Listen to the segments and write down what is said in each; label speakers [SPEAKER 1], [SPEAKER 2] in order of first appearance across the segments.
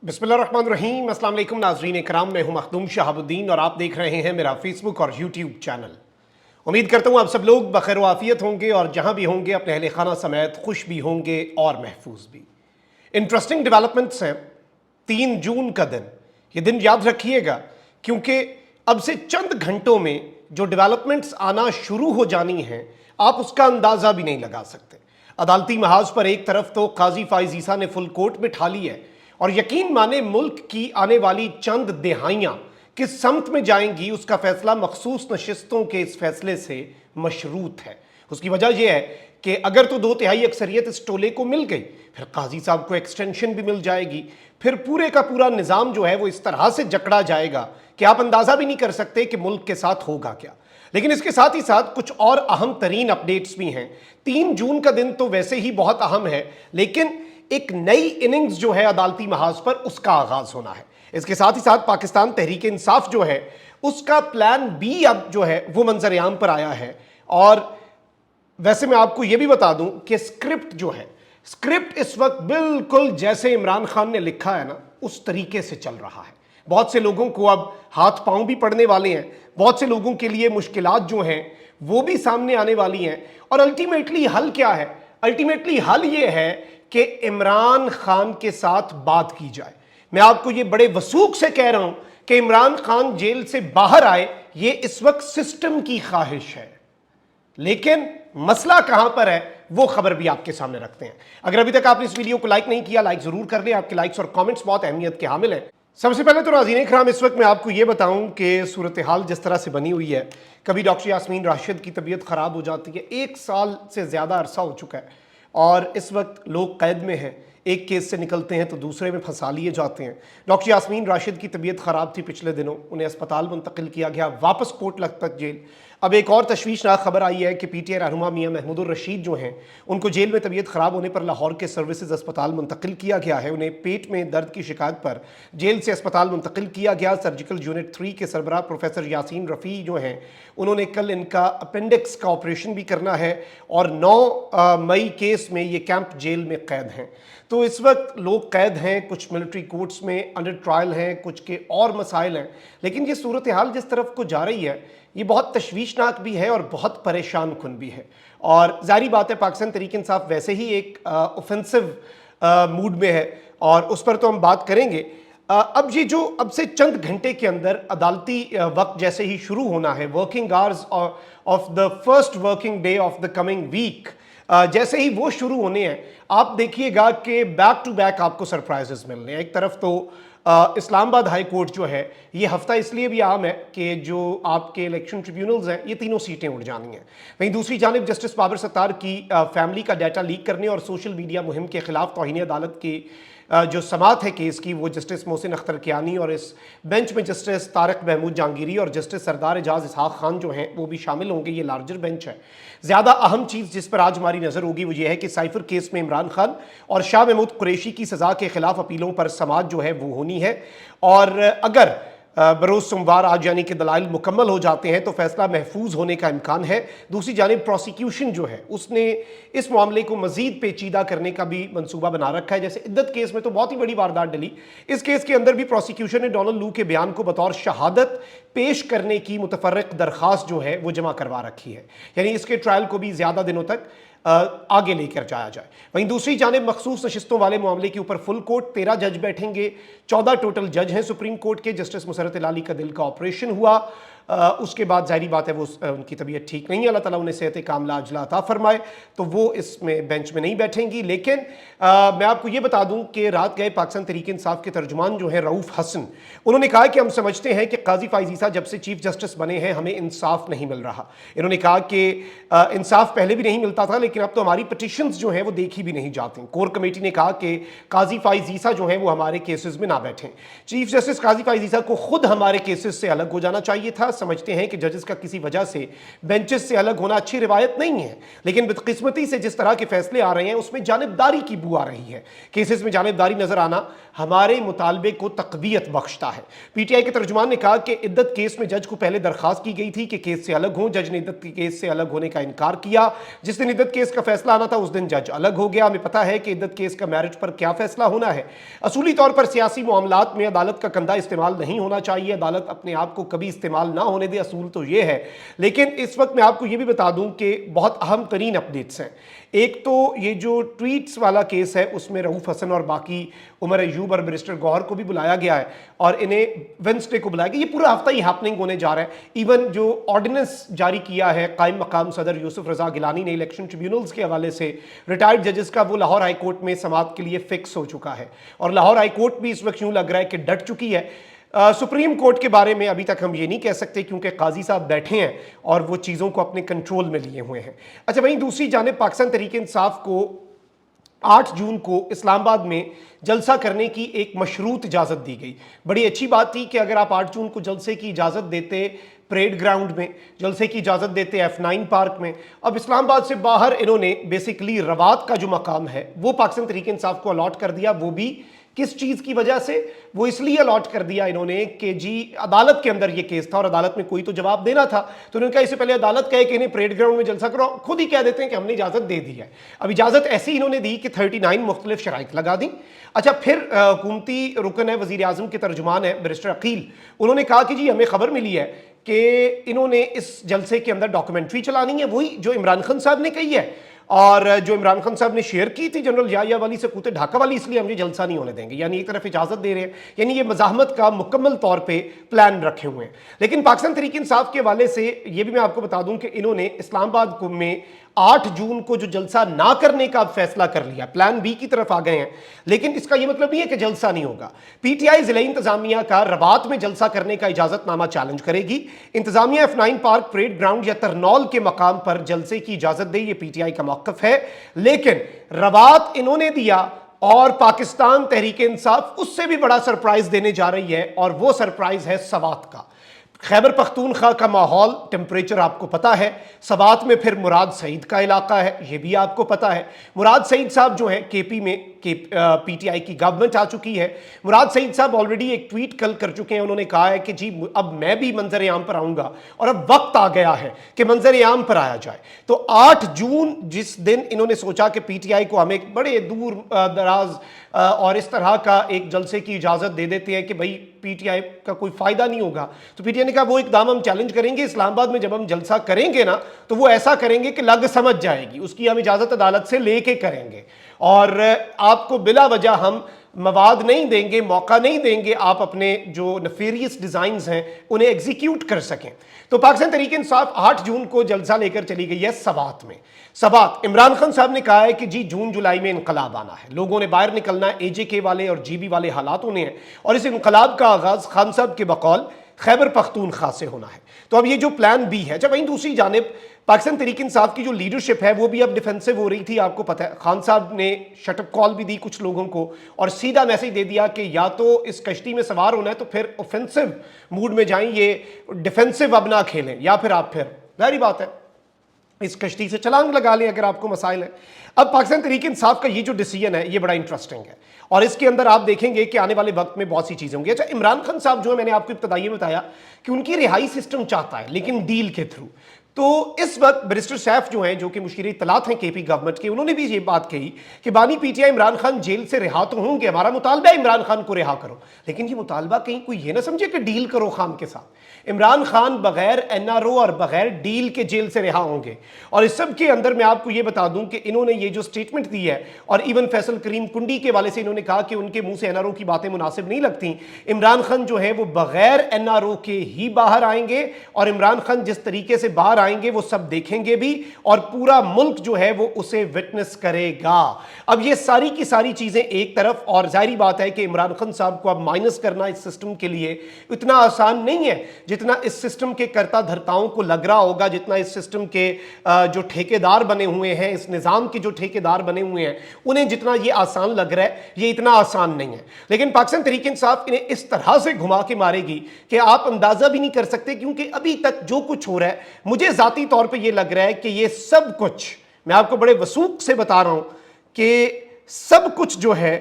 [SPEAKER 1] बिस्मिल्लाहिर्रहमानिर्रहीम। अस्सलाम वालेकुम नाज़रीन इकराम, मैं हूं मखदूम शहाबुद्दीन और आप देख रहे हैं मेरा फेसबुक और यूट्यूब चैनल। उम्मीद करता हूं आप सब लोग बखैर आफियत होंगे और जहां भी होंगे अपने अहले खाना समेत खुश भी होंगे और महफूज भी। इंटरेस्टिंग डेवलपमेंट्स हैं। 3 जून का दिन, ये दिन याद रखिएगा क्योंकि अब से चंद घंटों में जो डेवलपमेंट्स आना शुरू हो जानी हैं आप उसका अंदाजा भी नहीं लगा सकते। अदालती महाज पर एक तरफ तो काजी फाइज ईसा ने फुल कोर्ट में ठा ली है और यकीन माने मुल्क की आने वाली चंद दिहाइयां किस समत में जाएंगी उसका फैसला मखसूस नशिस्तों के इस फैसले से मशरूत है। उसकी वजह यह है कि अगर तो 2/3 अक्सरियत इस टोले को मिल गई फिर काजी साहब को एक्सटेंशन भी मिल जाएगी, फिर पूरे का पूरा निज़ाम जो है वो इस तरह से जकड़ा जाएगा कि आप अंदाज़ा भी नहीं कर सकते कि मुल्क के साथ होगा क्या। लेकिन इसके साथ ही साथ कुछ और अहम तरीन अपडेट्स भी हैं। 3 जून का दिन तो वैसे ही बहुत अहम है, लेकिन एक नई इनिंग्स जो है अदालती महाज पर उसका आगाज होना है। इसके साथ ही साथ पाकिस्तान तहरीक इंसाफ जो है उसका प्लान बी अब जो है वो मंजर आम पर आया है। और वैसे मैं आपको यह भी बता दूं कि स्क्रिप्ट इस वक्त बिल्कुल जैसे इमरान खान ने लिखा है ना उस तरीके से चल रहा है। बहुत से लोगों को अब हाथ पांव भी पड़ने वाले हैं, बहुत से लोगों के लिए मुश्किलात जो हैं वो भी सामने आने वाली हैं। और अल्टीमेटली हल क्या है? अल्टीमेटली हल ये है कि इमरान खान के साथ बात की जाए। मैं आपको ये बड़े वसूख से कह रहा हूं कि इमरान खान जेल से बाहर आए, ये इस वक्त सिस्टम की ख्वाहिश है। लेकिन मसला कहां पर है वो खबर भी आपके सामने रखते हैं। अगर अभी तक आपने इस वीडियो को लाइक नहीं किया, लाइक जरूर कर लें। आपके लाइक्स और कमेंट्स बहुत अहमियत के हामिल हैं। सबसे पहले तो नाज़रीन इकराम, इस वक्त मैं आपको यह बताऊं कि सूरत हाल जिस तरह से बनी हुई है, कभी डॉक्टर यास्मीन राशिद की तबीयत खराब हो जाती है। 1 साल से ज्यादा अरसा हो चुका है और इस वक्त लोग कैद में हैं। एक केस से निकलते हैं तो दूसरे में फंसा लिए जाते हैं। डॉक्टर यास्मीन राशिद की तबीयत ख़राब थी पिछले दिनों, उन्हें अस्पताल मुंतकिल किया गया, वापस कोट लखपत जेल। अब एक और तशवीशनाक खबर आई है कि पीटीआई रहनुमा मियां महमूदुर रशीद जो हैं उनको जेल में तबीयत ख़राब होने पर लाहौर के सर्विसेज अस्पताल मुंतकिल किया गया है। उन्हें पेट में दर्द की शिकायत पर जेल से अस्पताल मुंतकिल किया गया। सर्जिकल यूनिट 3 के सरबराह प्रोफेसर यासीन रफ़ी जो हैं उन्होंने कल इनका अपेंडिक्स का ऑपरेशन भी करना है और 9 मई केस में ये कैंप जेल में कैद हैं। तो इस वक्त लोग कैद हैं, कुछ मिलिट्री कोर्ट्स में अंडर ट्रायल हैं, कुछ के और मसाइल हैं। लेकिन ये सूरत हाल जिस तरफ को जा रही है ये बहुत तशवीशनाक भी है और बहुत परेशान कुन भी है। और जारी बात है पाकिस्तान तहरीक इंसाफ वैसे ही एक ऑफेंसिव मूड में है और उस पर तो हम बात करेंगे। अब ये जो अब से चंद घंटे के अंदर अदालती वक्त जैसे ही शुरू होना है, working hours of the first working day of the coming week जैसे ही वो शुरू होने हैं, आप देखिएगा कि बैक टू बैक आपको सरप्राइजेस मिलने हैं। एक तरफ तो इस्लामाबाद हाई कोर्ट जो है ये हफ्ता इसलिए भी अहम है कि जो आपके इलेक्शन ट्रिब्यूनल्स हैं ये तीनों सीटें उड़ जानी हैं। वहीं दूसरी जानिब जस्टिस बाबर सत्तार की फैमिली का डाटा लीक करने और सोशल मीडिया मुहिम के खिलाफ तौहीन अदालत की जो समात है केस की वो जस्टिस मोहसिन अख्तर कियानी और इस बेंच में जस्टिस तारक महमूद जहांगीरी और जस्टिस सरदार एजाज इसहाक खान जो हैं वो भी शामिल होंगे। ये लार्जर बेंच है। ज़्यादा अहम चीज़ जिस पर आज हमारी नज़र होगी वो ये है कि साइफर केस में इमरान खान और शाह महमूद कुरैशी की सज़ा के खिलाफ अपीलों पर समाअत जो है वो होनी है। और अगर बरोज़ सोमवार आज यानी कि दलाइल मुकम्मल हो जाते हैं तो फैसला महफूज होने का इम्कान है। दूसरी जानिब प्रोसिक्यूशन जो है उसने इस मामले को मजीद पेचीदा करने का भी मंसूबा बना रखा है। जैसे इद्दत केस में तो बहुत ही बड़ी वारदात डली, इस केस के अंदर भी प्रोसिक्यूशन ने डोनाल्ड लू के बयान को बतौर शहादत पेश करने की मुतफर्रिक दरख्वास्त जो है वो जमा करवा रखी है, यानी इसके ट्रायल को भी ज़्यादा दिनों तक आगे लेकर जाया जाए। वहीं दूसरी जानिब मखसूस नशिस्तों वाले मामले के ऊपर फुल कोर्ट 13 जज बैठेंगे। 14 टोटल जज हैं सुप्रीम कोर्ट के। जस्टिस मुसरत अली का दिल का ऑपरेशन हुआ, उसके बाद जाहिर बात है वो उनकी तबीयत ठीक नहीं है, अल्लाह ताला उन्हें सेहत कामिला अजला अता फरमाए, तो वो इसमें बेंच में नहीं बैठेंगी। लेकिन मैं आपको ये बता दूं कि रात गए पाकिस्तान तहरीक इंसाफ के तर्जुमान जो हैं रऊफ़ हसन, उन्होंने कहा कि हम समझते हैं कि काजी फाइज ईसा जब से चीफ जस्टिस बने हैं हमें इंसाफ नहीं मिल रहा। इन्होंने कहा कि इंसाफ पहले भी नहीं मिलता था लेकिन अब तो हमारी पटिशन्स जो हैं वो देखी भी नहीं जाती। कोर कमेटी ने कहा कि काजी फाइज ईसा जो हैं वो हमारे केसेस में ना बैठें। चीफ जस्टिस काजी फाइज ईसा को खुद हमारे केसेस से अलग हो जाना चाहिए था। समझते हैं कि जजेस का किसी वजह से बेंचेस से अलग होना अच्छी रिवायत नहीं है, लेकिन बदकिस्मती से जिस तरह के फैसले आ रहे हैं उसमें जानिबदारी की बू आ रही है। केसेस में जानिबदारी नजर आना हमारे मुतालबे को तकवीयत बख्शता है। पीटीआई के तर्जुमान ने कहा कि इद्दत केस में जज को पहले दरखास्त की गई थी कि केस से अलग हो। जज ने इद्दत के केस से अलग होने का इनकार किया। जिस दिन इद्दत केस का फैसला आना था उस दिन जज अलग हो गया। हमें पता है कि इद्दत केस का मैरिज पर क्या फैसला होना है। असूली तौर पर सियासी मामलात में अदालत का कंधा इस्तेमाल नहीं होना चाहिए। अदालत अपने आप को कभी इस्तेमाल ना होने दे, असूल तो यह है। लेकिन इस वक्त मैं आपको यह भी बता दूं कि बहुत अहम तरीन अपडेट्स हैं। एक तो ये जो ट्वीट्स वाला केस है उसमें रऊफ हसन और बाकी उमर अयूब और बैरिस्टर गौहर को भी बुलाया गया है और इन्हें वेंसडे को बुलाया गया। ये पूरा हफ्ता ही हैपनिंग होने जा रहा है। इवन जो ऑर्डिनेंस जारी किया है कायम मकाम सदर यूसुफ रजा गिलानी ने इलेक्शन ट्रिब्यूनल्स के हवाले से रिटायर्ड जजेस का, वो लाहौर हाई कोर्ट में समाअत के लिए फिक्स हो चुका है और लाहौर हाई कोर्ट भी इस वक्त यूं लग रहा है कि डट चुकी है। सुप्रीम कोर्ट के बारे में अभी तक हम ये नहीं कह सकते क्योंकि काजी साहब बैठे हैं और वो चीज़ों को अपने कंट्रोल में लिए हुए हैं। अच्छा, वहीं दूसरी जानिब पाकिस्तान तहरीक इंसाफ को 8 जून को इस्लामाबाद में जलसा करने की एक मशरूत इजाज़त दी गई। बड़ी अच्छी बात थी कि अगर आप 8 जून को जलसे की इजाज़त देते परेड ग्राउंड में, जलसे की इजाज़त देते F9 पार्क में, अब इस्लामाबाद से बाहर इन्होंने बेसिकली रवात का जो मकाम है वो पाकिस्तान तहरीक इंसाफ को अलॉट कर दिया। वो भी किस चीज़ की वजह से? वो इसलिए अलॉट कर दिया इन्होंने कि जी अदालत के अंदर ये केस था और अदालत में कोई तो जवाब देना था, तो उन्होंने कहा इससे पहले अदालत कहे कि इन्हें परेड ग्राउंड में जलसा करो, खुद ही कह देते हैं कि हमने इजाज़त दे दी है। अब इजाज़त ऐसी इन्होंने दी कि 39 मुख्तलिफ शराइत लगा दी। अच्छा, फिर हुकूमती रुकन है, वज़ीर आज़म के तर्जुमान है बैरिस्टर अकील, उन्होंने कहा कि जी हमें खबर मिली है कि इन्होंने इस जलसे के अंदर डॉक्यूमेंट्री चलानी है, वही जो इमरान खान साहब ने कही है और जो इमरान खान साहब ने शेयर की थी जनरल याहिया वाली से कूते ढाका वाली, इसलिए हम ये जलसा नहीं होने देंगे। यानी एक तरफ इजाज़त दे रहे हैं, यानी ये मज़ाहमत का मुकम्मल तौर पे प्लान रखे हुए हैं। लेकिन पाकिस्तान तहरीक इंसाफ के हवाले से ये भी मैं आपको बता दूं कि इन्होंने इस्लामाबाद में 8 जून को जो जलसा ना करने का फैसला कर लिया, प्लान बी की तरफ आ गए हैं। लेकिन इसका यह मतलब नहीं है कि जलसा नहीं होगा। पीटीआई जिला इंतजामिया का रबात में जलसा करने का इजाजतनामा चैलेंज करेगी। इंतजामिया F9 पार्क, परेड ग्राउंड या तरनौल के मकाम पर जलसे की इजाजत दे, यह पीटीआई का मौक़िफ़ है। लेकिन रबात इन्होंने दिया और पाकिस्तान तहरीक इंसाफ उससे भी बड़ा सरप्राइज देने जा रही है और वो सरप्राइज है सवात का। खैबर पख्तूनख्वा का माहौल, टेम्परेचर आपको पता है। सवात में फिर मुराद सईद का इलाका है, ये भी आपको पता है। मुराद सईद साहब जो हैं केपी में पीटीआई की गवर्नमेंट आ चुकी है। मुराद सईद साहब ऑलरेडी एक ट्वीट कल कर चुके हैं। उन्होंने कहा है कि जी अब मैं भी मंजर आम पर आऊंगा और अब वक्त आ गया है कि मंजर आम पर आया जाए। तो 8 जून जिस दिन इन्होंने सोचा कि पीटीआई को हम एक बड़े दूर दराज और इस तरह का एक जलसे की इजाजत दे देते हैं कि भाई पीटीआई का कोई फायदा नहीं होगा, तो पीटीआई ने कहा वो इकदाम हम चैलेंज करेंगे। इस्लामाबाद में जब हम जलसा करेंगे ना तो वो ऐसा करेंगे कि लग समझ जाएगी, उसकी हम इजाजत अदालत से लेके करेंगे और आपको बिला वजह हम मवाद नहीं देंगे, मौका नहीं देंगे आप अपने जो नफेरियस डिजाइन्स हैं उन्हें एग्जीक्यूट कर सकें। तो पाकिस्तान तहरीक इंसाफ 8 जून को जलसा लेकर चली गई है सवात में। सवात, इमरान खान साहब ने कहा है कि जी जून जुलाई में इनकलाब आना है, लोगों ने बाहर निकलना है, एजेके वाले और जीबी वाले हालातों ने है और इस इनकलाब का आगाज खान साहब के बकौल खैबर पख्तूनख्वा से होना है। तो अब ये जो प्लान बी है। जब वहीं दूसरी जानिब पाकिस्तान तहरीक इंसाफ की जो लीडरशिप है वो भी अब डिफेंसिव हो रही थी। आपको पता है खान साहब ने शटअप कॉल भी दी कुछ लोगों को और सीधा मैसेज दे दिया कि या तो इस कश्ती में सवार होना है तो फिर ऑफेंसिव मूड में जाएं, ये डिफेंसिव अब ना खेलें, या फिर आप फिर जाहिर बात है इस कश्ती से छलांग लगा लें अगर आपको मसाइल है। अब पाकिस्तान तहरीक इंसाफ का ये जो डिसीजन है ये बड़ा इंटरेस्टिंग है और इसके अंदर आप देखेंगे कि आने वाले वक्त में बहुत सी चीजें होंगी। अच्छा, इमरान खान साहब जो है, मैंने आपको इब्तदाई में बताया कि उनकी रिहाई सिस्टम चाहता है लेकिन डील के थ्रू। तो इस वक्त बैरिस्टर सैफ जो हैं, जो कि मुशीर इत्तलात हैं केपी गवर्नमेंट के, उन्होंने भी ये बात कही कि बानी पीटीआई इमरान खान जेल से रिहा तो होंगे, हमारा मुतालबा है इमरान खान को रिहा करो, लेकिन ये मुतालबा कहीं कोई ये ना समझे कि डील करो खान के साथ। इमरान खान बगैर एनआरओ और बगैर डील के जेल से रिहा होंगे। और इस सब के अंदर मैं आपको ये बता दूं कि इन्होंने ये जो स्टेटमेंट दी है और इवन फैसल करीम कुंडी के वाले से इन्होंने कहा कि उनके मुंह से एनआरओ की बातें मुनासिब नहीं लगती। इमरान खान जो है वो बगैर एनआरओ के ही बाहर आएंगे और इमरान खान जिस तरीके से बाहर आएंगे वो सब देखेंगे भी और पूरा मुल्क जो है वो उसे विटनेस करेगा। अब ये सारी की सारी चीजें एक तरफ, और जाहिर बात है कि इमरान खान साहब को अब माइनस करना इस सिस्टम के लिए इतना आसान नहीं है जितना इस सिस्टम के कर्ता धर्ताओं को लग रहा होगा, जितना इस सिस्टम के जो ठेकेदार बने हुए हैं, इस निजाम के जो ठेकेदार बने हुए हैं, उन्हें जितना ये आसान लग रहा है ये इतना आसान नहीं है। लेकिन पाकिस्तान तहरीक इंसाफ इन्हें इस तरह से घुमा के मारेगी कि आप अंदाजा भी नहीं कर सकते, क्योंकि अभी तक जो कुछ हो रहा है मुझे जाती तौर पे ये लग रहा है कि ये सब कुछ, मैं आपको बड़े वसूख से बता रहा हूं कि सब कुछ जो है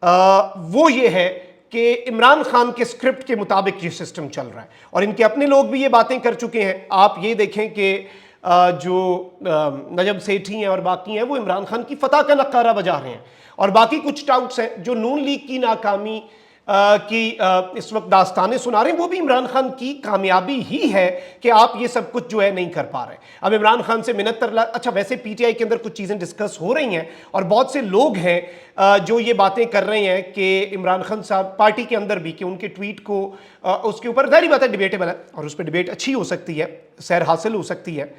[SPEAKER 1] वो ये है कि इमरान खान के स्क्रिप्ट के मुताबिक ये सिस्टम चल रहा है और इनके अपने लोग भी ये बातें कर चुके हैं। आप ये देखें कि जो नजब सेठी हैं और बाकी हैं वो इमरान खान की फतह का नक्कारा बजा रहे हैं, और बाकी कुछ टाउट्स हैं जो नून लीग की नाकामी की इस वक्त दास्तानें सुना रहे हैं, वो भी इमरान खान की कामयाबी ही है कि आप ये सब कुछ जो है नहीं कर पा रहे। अब इमरान खान से मिन्नत तरला, अच्छा वैसे पीटीआई के अंदर कुछ चीज़ें डिस्कस हो रही हैं और बहुत से लोग हैं जो ये बातें कर रहे हैं कि इमरान खान साहब पार्टी के अंदर भी, कि उनके ट्वीट को उसके ऊपर जाहिर बात है डिबेटेबल है और उस पर डिबेट अच्छी हो सकती है, सैर हासिल हो सकती है,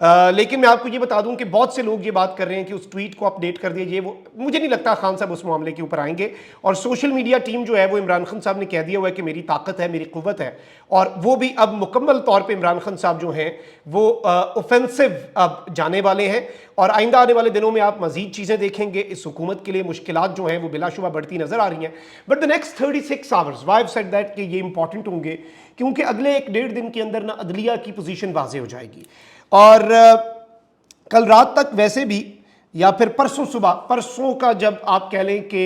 [SPEAKER 1] लेकिन मैं आपको ये बता दूं कि बहुत से लोग ये बात कर रहे हैं कि उस ट्वीट को अपडेट कर दीजिए। वो मुझे नहीं लगता खान साहब उस मामले के ऊपर आएंगे, और सोशल मीडिया टीम जो है वो इमरान खान साहब ने कह दिया हुआ है कि मेरी ताकत है, मेरी कुव्वत है, और वो भी अब मुकम्मल तौर पे इमरान खान साहब जो हैं वो ऑफेंसिव अब जाने वाले हैं। और आइंदा आने वाले दिनों में आप मजीद चीज़ें देखेंगे। इस हुकूमत के लिए मुश्किलात जो हैं वो बिलाशुबा बढ़ती नजर आ रही हैं, but the next 36 hours why have said that कि ये इंपॉर्टेंट होंगे, क्योंकि अगले 1-1.5 दिन के अंदर ना अदलिया की पोजीशन वाज़ेह हो जाएगी। और कल रात तक वैसे भी, या फिर परसों सुबह, परसों का जब आप कह लें कि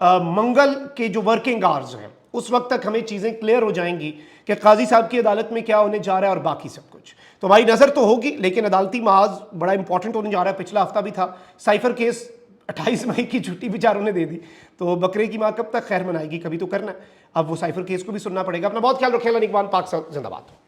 [SPEAKER 1] मंगल के जो वर्किंग आवर्स हैं उस वक्त तक हमें चीज़ें क्लियर हो जाएंगी कि काजी साहब की अदालत में क्या होने जा रहा है और बाकी सब कुछ। तो हमारी नज़र तो होगी, लेकिन अदालती माज बड़ा इंपॉर्टेंट होने जा रहा है। पिछला हफ्ता भी था साइफर केस, 28 मई की छुट्टी बेचारों ने दे दी, तो बकरे की माँ कब तक खैर मनाएगी, कभी तो करना है। अब वो साइफर केस को भी सुनना पड़ेगा। अपना बहुत ख्याल रखें। निगरान पाक जिंदाबाद।